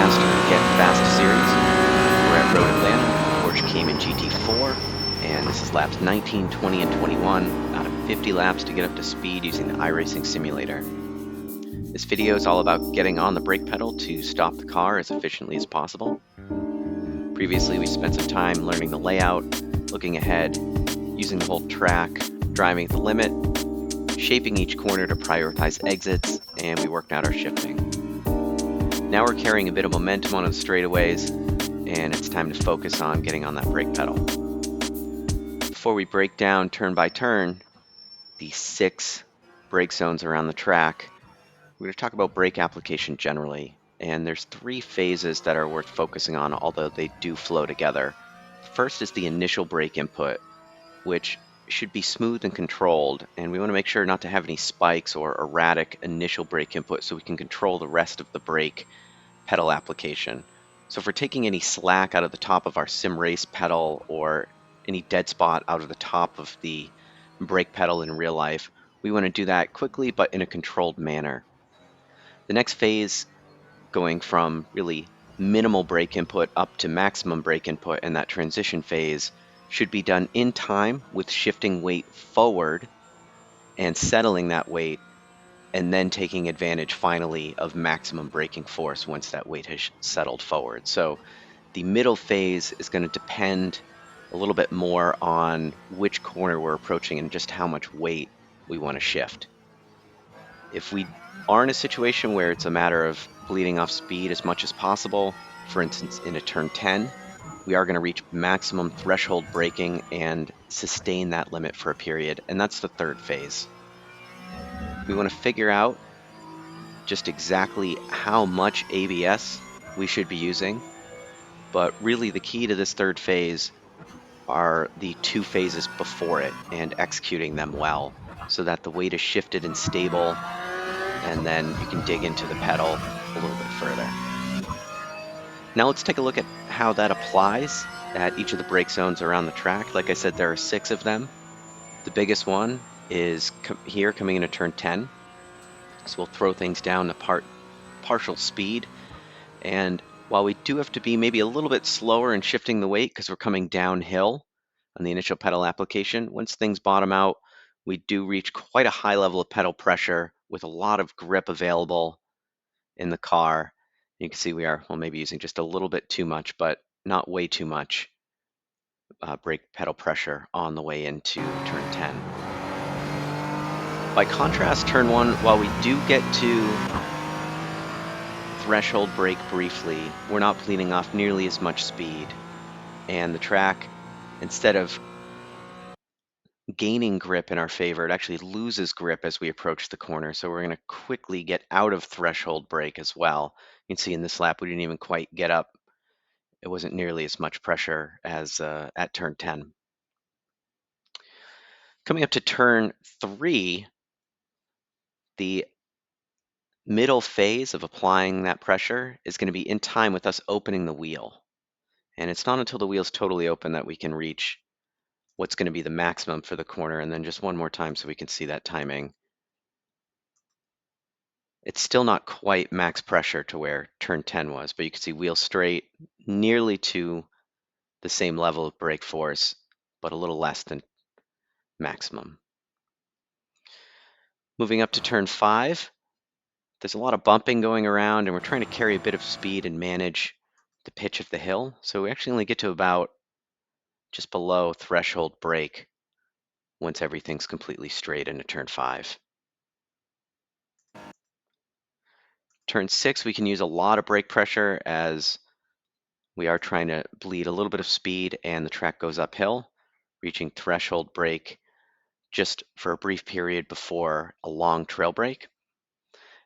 Fast Get Fast series. We're at Road Atlanta, Porsche Cayman GT4, and this is laps 19, 20, and 21 out of 50 laps to get up to speed using the iRacing simulator. This video is all about getting on the brake pedal to stop the car as efficiently as possible. Previously, we spent some time learning the layout, looking ahead, using the whole track, driving at the limit, shaping each corner to prioritize exits, and we worked out our shifting. Now we're carrying a bit of momentum on the straightaways, and it's time to focus on getting on that brake pedal. Before we break down turn by turn the 6 brake zones around the track, we're going to talk about brake application generally, and there's 3 phases that are worth focusing on, although they do flow together. First is the initial brake input, which should be smooth and controlled, and we want to make sure not to have any spikes or erratic initial brake input so we can control the rest of the brake pedal application. So if we're taking any slack out of the top of our sim race pedal or any dead spot out of the top of the brake pedal in real life, we want to do that quickly but in a controlled manner. The next phase, going from really minimal brake input up to maximum brake input, and that transition phase should be done in time with shifting weight forward and settling that weight, and then taking advantage finally of maximum braking force once that weight has settled forward. So the middle phase is going to depend a little bit more on which corner we're approaching and just how much weight we want to shift. If we are in a situation where it's a matter of bleeding off speed as much as possible, for instance in a turn 10, we are going to reach maximum threshold braking and sustain that limit for a period, and that's the third phase. We want to figure out just exactly how much ABS we should be using, but really the key to this third phase are the 2 phases before it and executing them well so that the weight is shifted and stable, and then you can dig into the pedal a little bit further. Now let's take a look at how that applies at each of the brake zones around the track. Like I said, there are 6 of them. The biggest one is here coming into turn 10. So we'll throw things down to partial speed, and while we do have to be maybe a little bit slower in shifting the weight because we're coming downhill on the initial pedal application, once things bottom out, we do reach quite a high level of pedal pressure with a lot of grip available in the car. You can see we are, well, maybe using just a little bit too much, but not way too much brake pedal pressure on the way into turn 10. By contrast, turn 1, while we do get to threshold brake briefly, we're not bleeding off nearly as much speed, and the track, instead of gaining grip in our favor, it actually loses grip as we approach the corner. So we're going to quickly get out of threshold brake as well. You can see in this lap we didn't even quite get up. It wasn't nearly as much pressure as at turn 10. Coming up to turn 3, the middle phase of applying that pressure is going to be in time with us opening the wheel. And it's not until the wheel's totally open that we can reach what's going to be the maximum for the corner. And then just one more time so we can see that timing. It's still not quite max pressure to where turn 10 was, but you can see wheel straight, nearly to the same level of brake force, but a little less than maximum. Moving up to turn 5, there's a lot of bumping going around, and we're trying to carry a bit of speed and manage the pitch of the hill. So we actually only get to about just below threshold brake once everything's completely straight into turn 5. Turn 6, we can use a lot of brake pressure as we are trying to bleed a little bit of speed and the track goes uphill, reaching threshold brake just for a brief period before a long trail brake.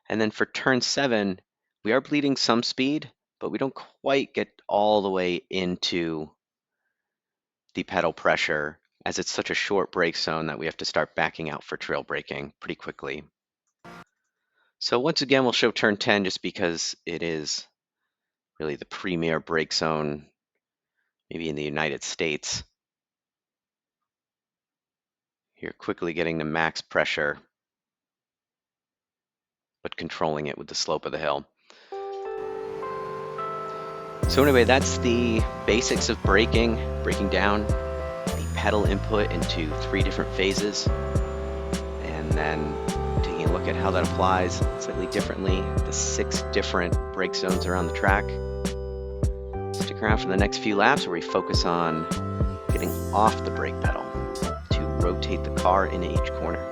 And then for turn 7, we are bleeding some speed, but we don't quite get all the way into the pedal pressure as it's such a short brake zone that we have to start backing out for trail braking pretty quickly. So once again, we'll show turn 10 just because it is really the premier brake zone, maybe in the United States. Here, quickly getting to max pressure, but controlling it with the slope of the hill. So anyway, that's the basics of braking, breaking down the pedal input into 3 different phases, and then taking a look at how that applies slightly differently, the 6 different brake zones around the track. Stick around for the next few laps where we focus on getting off the brake pedal to rotate the car into each corner.